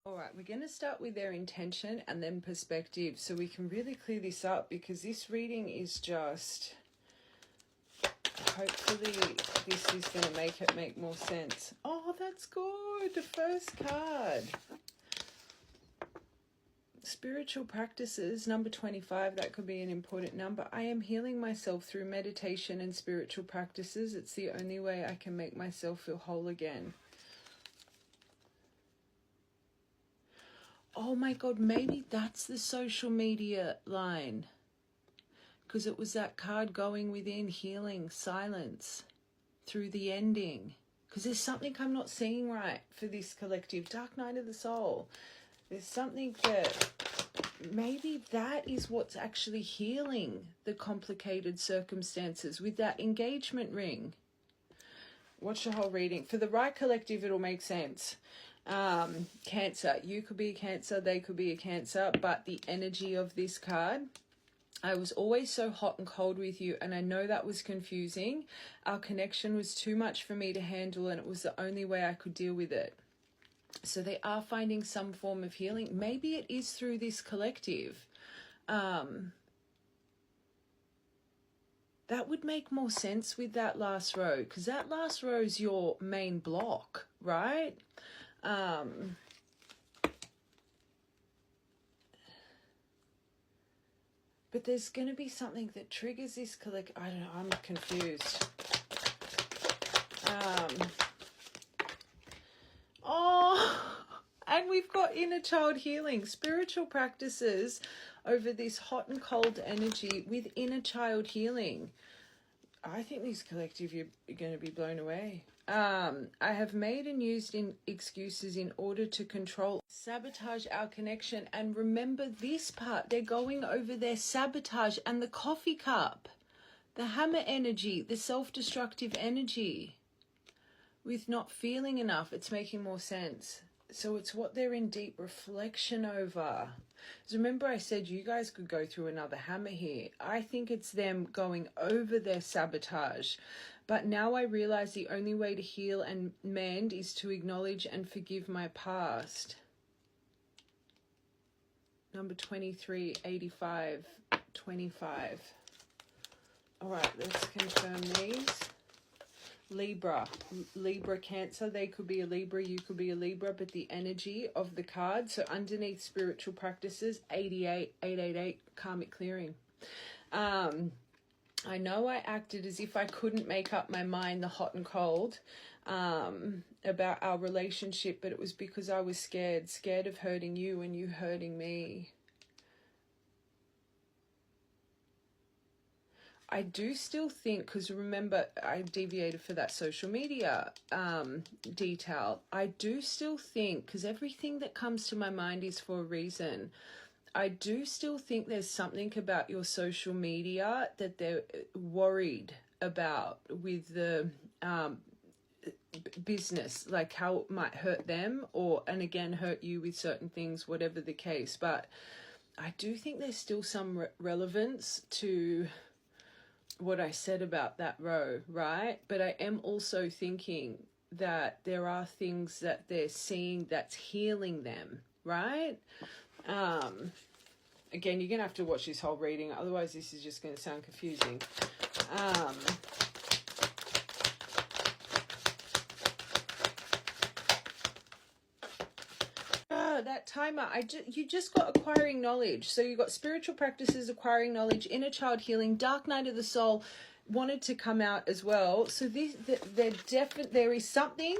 All right, we're going to start with their intention and then perspective so we can really clear this up, because this reading is just, hopefully this is going to make it make more sense. Oh, that's good. The first card. Spiritual practices, number 25, that could be an important number. I am healing myself through meditation and spiritual practices. It's the only way I can make myself feel whole again. Oh my God, maybe that's the social media line. Because it was that card going within, healing, silence, through the ending. Because there's something I'm not seeing right for this collective. Dark Night of the Soul. There's something that maybe that is what's actually healing the complicated circumstances with that engagement ring. Watch the whole reading. For the right collective, it'll make sense. Cancer. You could be a Cancer, they could be a Cancer, but the energy of this card, I was always so hot and cold with you, and I know that was confusing. Our connection was too much for me to handle, and it was the only way I could deal with it. So they are finding some form of healing. Maybe it is through this collective. That would make more sense with that last row, because that last row is your main block, right? But there's going to be something that triggers this collective. I don't know, I'm confused. And we've got inner child healing, spiritual practices over this hot and cold energy with inner child healing. I think this collective, you're going to be blown away. I have made and used excuses in order to control, sabotage our connection. And remember this part, they're going over their sabotage and the coffee cup, the hammer energy, the self-destructive energy with not feeling enough. It's making more sense. So it's what they're in deep reflection over. So remember I said you guys could go through another hammer here. I think it's them going over their sabotage. But now I realize the only way to heal and mend is to acknowledge and forgive my past. Number 23, 85, 25. All right, let's confirm these. Libra, Cancer, they could be a Libra, you could be a Libra, but the energy of the card, so underneath spiritual practices, 888, karmic clearing. I know I acted as if I couldn't make up my mind, the hot and cold, about our relationship, but it was because I was scared of hurting you and you hurting me. I do still think, because remember, I deviated for that social media detail. I do still think, because everything that comes to my mind is for a reason, I do still think there's something about your social media that they're worried about with the business, like how it might hurt them and again, hurt you with certain things, whatever the case. But I do think there's still some relevance to what I said about that row, right? But I am also thinking that there are things that they're seeing that's healing them, right? Again, you're going to have to watch this whole reading, otherwise this is just going to sound confusing. That timer, you just got acquiring knowledge. So you got spiritual practices, acquiring knowledge, inner child healing, dark night of the soul wanted to come out as well. So there is something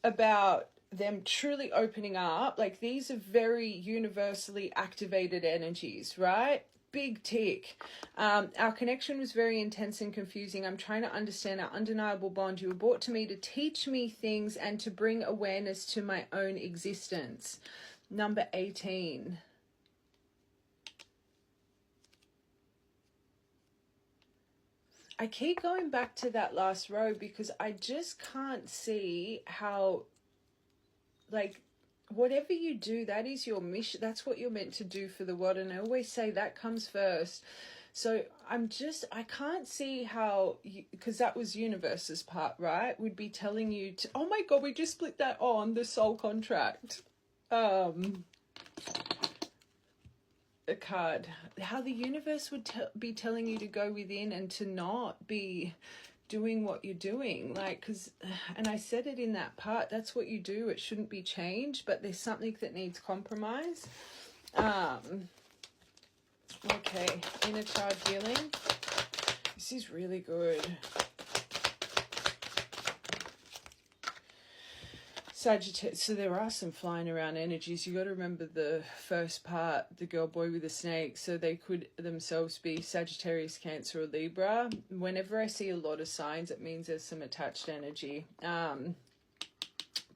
about them truly opening up. Like, these are very universally activated energies, right? Big tick. Our connection was very intense and confusing. I'm trying to understand our undeniable bond. You were brought to me to teach me things and to bring awareness to my own existence. Number 18. I keep going back to that last row because I just can't see how, like, whatever you do, that is your mission. That's what you're meant to do for the world. And I always say that comes first. So I can't see how, because that was universe's part, right? Would be telling you to, oh my God, we just split that on the soul contract. a card, how the universe would be telling you to go within and to not be doing what you're doing, like, because, and I said it in that part, that's what you do, it shouldn't be changed, but there's something that needs compromise. Okay, inner child healing, this is really good. Sagittarius, so there are some flying around energies. You got to remember the first part, the girl boy with the snake, so they could themselves be Sagittarius, Cancer, or Libra. Whenever I see a lot of signs, it means there's some attached energy.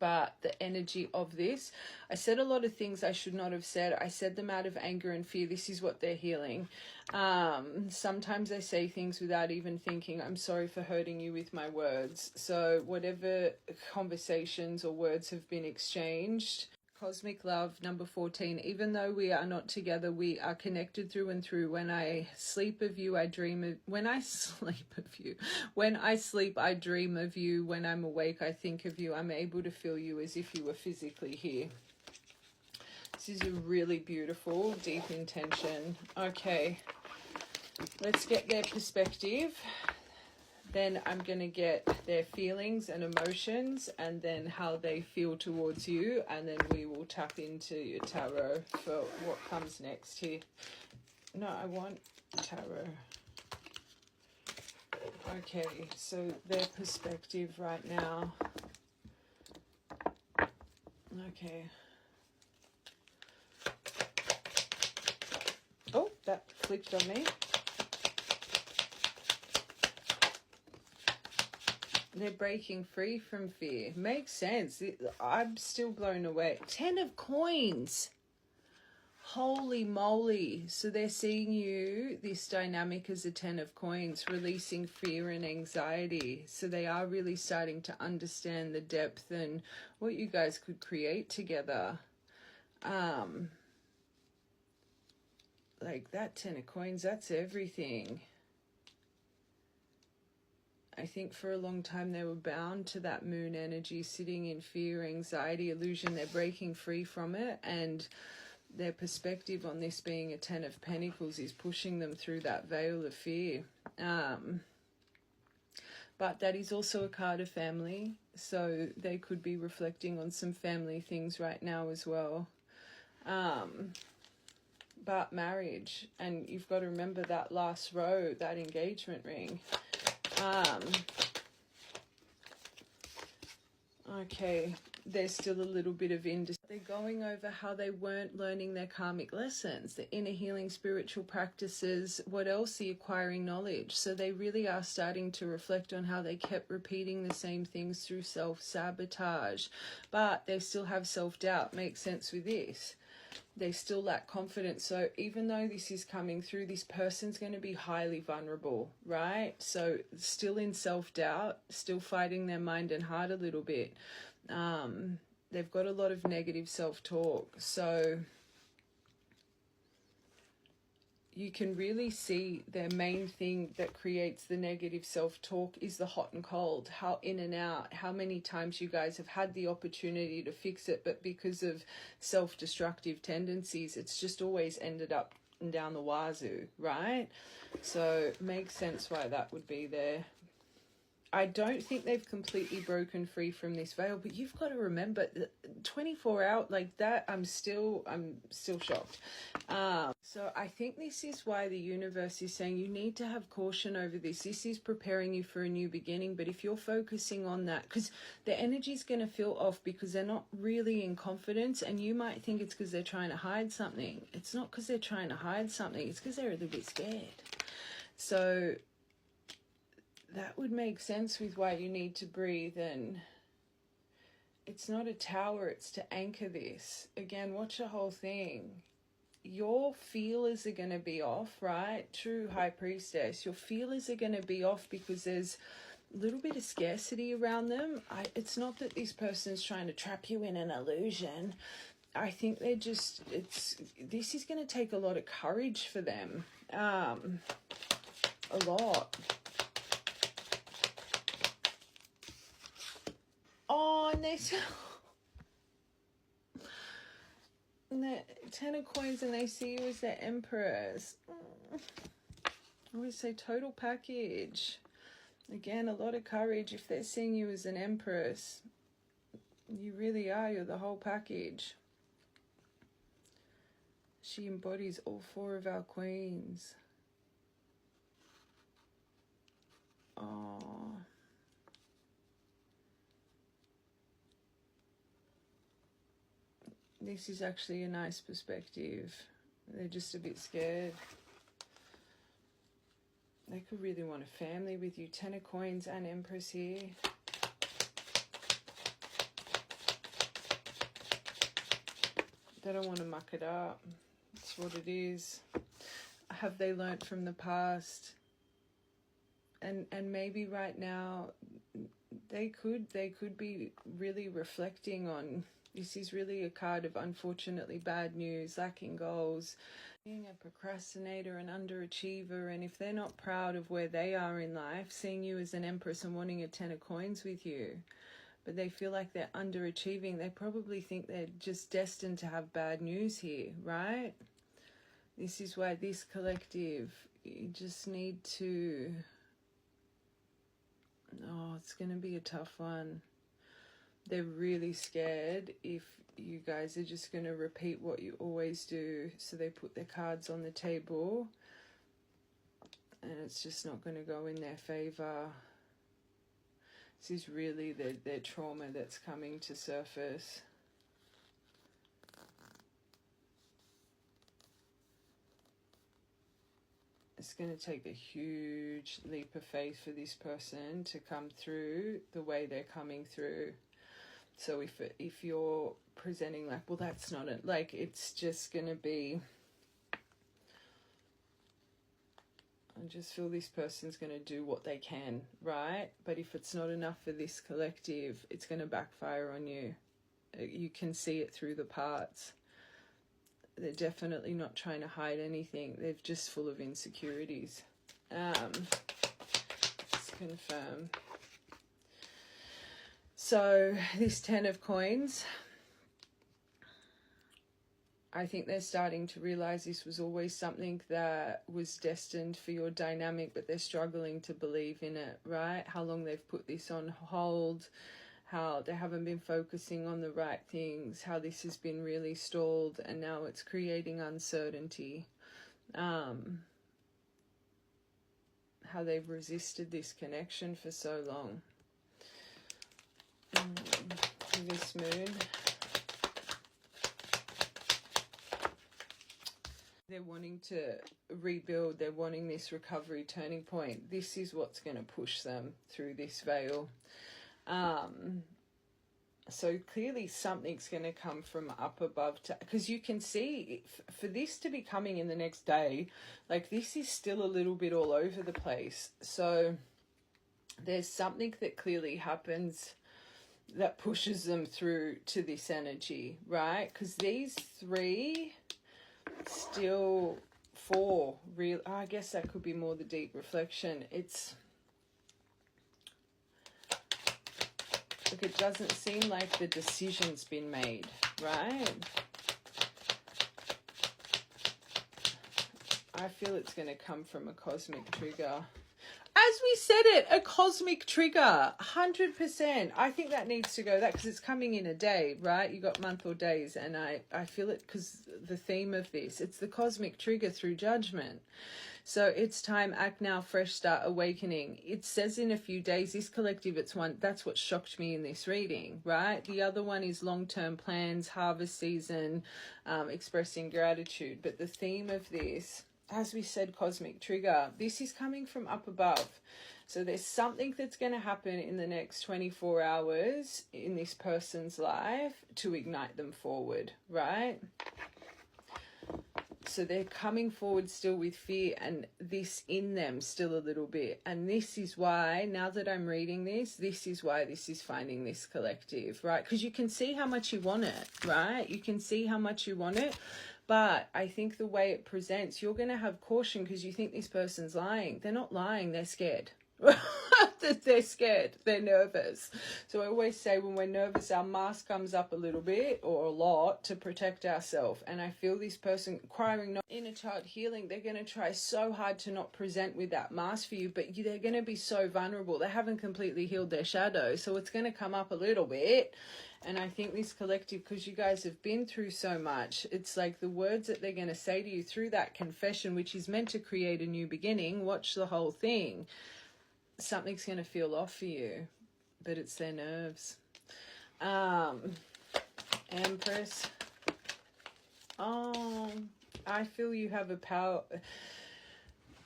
But the energy of this, I said a lot of things I should not have said. I said them out of anger and fear. This is what they're healing. Sometimes I say things without even thinking, I'm sorry for hurting you with my words. So whatever conversations or words have been exchanged, cosmic love, number 14, even though we are not together, we are connected through and through. When I sleep of you, I dream of, when I sleep of you, when I sleep, I dream of you. When I'm awake, I think of you. I'm able to feel you as if you were physically here. This is a really beautiful, deep intention. Okay, let's get their perspective. Then I'm going to get their feelings and emotions, and then how they feel towards you, and then we will tap into your tarot for what comes next here. No, I want tarot. Okay, so their perspective right now. Okay. Oh, that flicked on me. They're breaking free from fear. Makes sense. I'm still blown away. 10 of coins. Holy moly. So they're seeing you, this dynamic, as a 10 of coins, releasing fear and anxiety. So they are really starting to understand the depth and what you guys could create together. Like that 10 of coins, that's everything. I think for a long time they were bound to that moon energy, sitting in fear, anxiety, illusion. They're breaking free from it, and their perspective on this being a 10 of Pentacles is pushing them through that veil of fear. But that is also a card of family, so they could be reflecting on some family things right now as well. But marriage, and you've got to remember that last row, that engagement ring. Okay, there's still a little bit of indecision. They're going over how they weren't learning their karmic lessons, the inner healing spiritual practices, what else, the acquiring knowledge. So they really are starting to reflect on how they kept repeating the same things through self-sabotage. But they still have self-doubt. Makes sense with this. They still lack confidence. So even though this is coming through, this person's going to be highly vulnerable, right? So still in self-doubt, still fighting their mind and heart a little bit. They've got a lot of negative self-talk. So you can really see their main thing that creates the negative self-talk is the hot and cold, how in and out, how many times you guys have had the opportunity to fix it, but because of self-destructive tendencies, it's just always ended up and down the wazoo, right? So it makes sense why that would be there. I don't think they've completely broken free from this veil, but you've got to remember 24 hours like that. I'm still shocked. So I think this is why the universe is saying you need to have caution over this. This is preparing you for a new beginning. But if you're focusing on that, because the energy is going to feel off because they're not really in confidence, and you might think it's because they're trying to hide something. It's not because they're trying to hide something. It's because they're a little bit scared. So that would make sense with why you need to breathe. And it's not a tower, it's to anchor this. Again, watch the whole thing. Your feelers are going to be off, right? True High Priestess. Your feelers are going to be off because there's a little bit of scarcity around them. It's not that this person's trying to trap you in an illusion. I think they're just, this is going to take a lot of courage for them. A lot. Oh, and And the Ten of Coins, and they see you as the Empress. I always say total package. Again, a lot of courage. If they're seeing you as an Empress, you really are. You're the whole package. She embodies all four of our queens. Oh. This is actually a nice perspective. They're just a bit scared. They could really want a family with you. Ten of Coins and Empress here. They don't want to muck it up. That's what it is. Have they learnt from the past? And maybe right now they could be really reflecting on, this is really a card of unfortunately bad news, lacking goals, being a procrastinator, an underachiever, and if they're not proud of where they are in life, seeing you as an Empress and wanting a Ten of Coins with you, but they feel like they're underachieving, they probably think they're just destined to have bad news here, right? This is why this collective, you just need to... Oh, it's going to be a tough one. They're really scared if you guys are just going to repeat what you always do. So they put their cards on the table and it's just not going to go in their favor. This is really their trauma that's coming to surface. It's going to take a huge leap of faith for this person to come through the way they're coming through. So if you're presenting like, well, that's not it, like, it's just going to be, I just feel this person's going to do what they can, right? But if it's not enough for this collective, it's going to backfire on you. You can see it through the parts. They're definitely not trying to hide anything. They're just full of insecurities. Let's confirm. So this Ten of Coins, I think they're starting to realize this was always something that was destined for your dynamic, but they're struggling to believe in it, right? How long they've put this on hold, how they haven't been focusing on the right things, how this has been really stalled, and now it's creating uncertainty. How they've resisted this connection for so long. This moon. They're wanting to rebuild. They're wanting this recovery turning point. This is what's going to push them through this veil. So clearly something's going to come from up above, because you can see for this to be coming in the next day, like this is still a little bit all over the place. So there's something that clearly happens that pushes them through to this energy, right? Because these three, still four, real, I guess that could be more the deep reflection. It's, look, it doesn't seem like the decision's been made, right? I feel it's going to come from a cosmic trigger. As we said it, a cosmic trigger, 100%. I think that needs to go, that because it's coming in a day, right? You got month or days, and I feel it because the theme of this, it's the cosmic trigger through judgment. So it's time, act now, fresh start, awakening. It says in a few days, this collective, it's one, that's what shocked me in this reading, right? The other one is long-term plans, harvest season, expressing gratitude. But the theme of this, as we said, cosmic trigger, this is coming from up above. So there's something that's going to happen in the next 24 hours in this person's life to ignite them forward, right? So they're coming forward still with fear and this in them still a little bit. And this is why, now that I'm reading this is why this is finding this collective, right? Because you can see how much you want it, right? You can see how much you want it. But I think the way it presents, you're going to have caution because you think this person's lying. They're not lying, they're scared. that they're scared, they're nervous. So I always say when we're nervous, our mask comes up a little bit or a lot to protect ourselves. And I feel this person crying, not inner child healing, they're going to try so hard to not present with that mask for you, but they're going to be so vulnerable. They haven't completely healed their shadow, so it's going to come up a little bit. And I think this collective, because you guys have been through so much, it's like the words that they're going to say to you through that confession, which is meant to create a new beginning. Watch the whole thing. Something's going to feel off for you, but it's their nerves. Empress. Oh, I feel you have a power.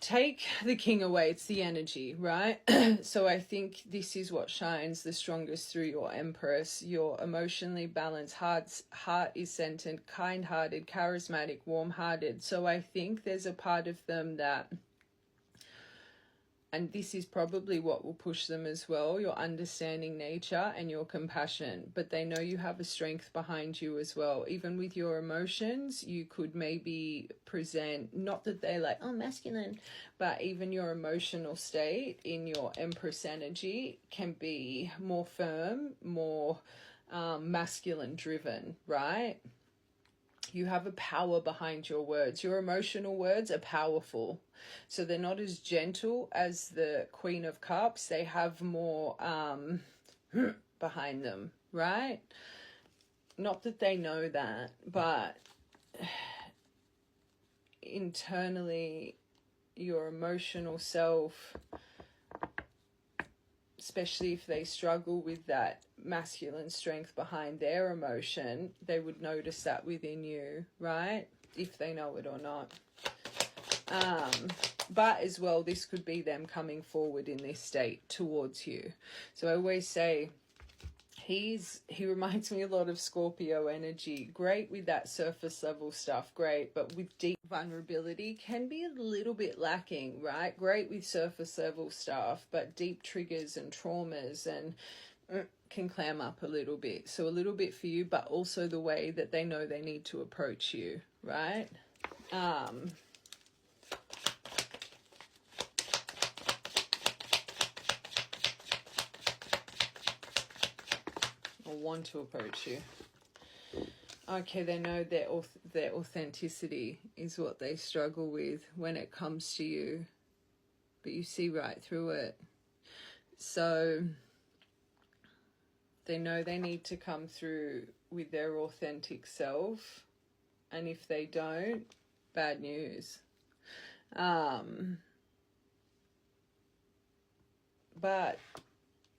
Take the king away. It's the energy, right? So I think this is what shines the strongest through your Empress. Your emotionally balanced heart is centered, kind-hearted, charismatic, warm-hearted. So I think there's a part of them that, and this is probably what will push them as well, your understanding nature and your compassion. But they know you have a strength behind you as well. Even with your emotions, you could maybe present, not that they're like, oh, masculine, but even your emotional state in your Empress energy can be more firm, more masculine driven, right? You have a power behind your words. Your emotional words are powerful. So they're not as gentle as the Queen of Cups. They have more behind them, right? Not that they know that, but internally, your emotional self, especially if they struggle with that masculine strength behind their emotion, they would notice that within you, right? If they know it or not. But as well, this could be them coming forward in this state towards you. So I always say, he reminds me a lot of Scorpio energy. Great with that surface level stuff, great, but with deep vulnerability can be a little bit lacking, right? Great with surface level stuff, but deep triggers and traumas and can clam up a little bit. So a little bit for you, but also the way that they know they need to approach you, right? Or want to approach you. Okay, they know their authenticity is what they struggle with when it comes to you, but you see right through it. So they know they need to come through with their authentic self, and if they don't, bad news. But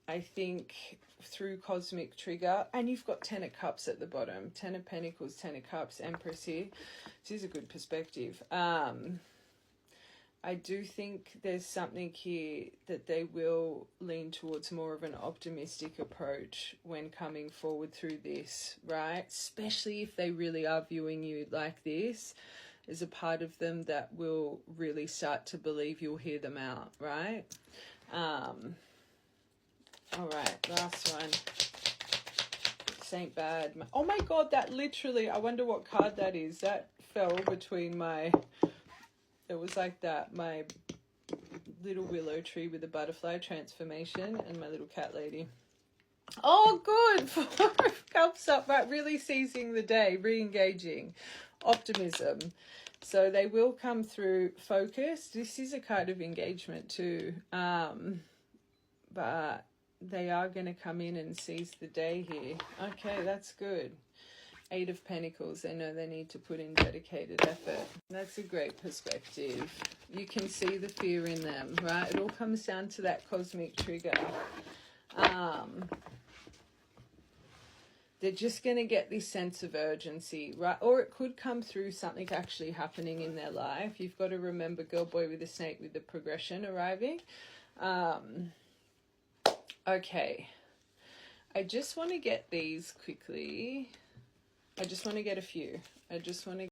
I think through cosmic trigger, and you've got 10 of cups at the bottom, 10 of pentacles, 10 of cups, Empress here. This is a good perspective. I do think there's something here that they will lean towards more of an optimistic approach when coming forward through this, right? Especially if they really are viewing you like this. There's a part of them that will really start to believe you'll hear them out, right? All right, last one. Saint Bad. Oh my God, that literally, I wonder what card that is. That fell between my, it was like that, my little willow tree with the butterfly transformation and my little cat lady. Oh, good. 4 of Cups up, right? Really seizing the day, re-engaging, optimism. So they will come through focused. This is a kind of engagement too. But they are going to come in and seize the day here. Okay, that's good. 8 of Pentacles. They know they need to put in dedicated effort. That's a great perspective. You can see the fear in them, right? It all comes down to that cosmic trigger. They're just going to get this sense of urgency, right? Or it could come through something actually happening in their life. You've got to remember girl, boy with a snake with the progression arriving. Okay. I just want to get these quickly. I just want to get a few. I just want to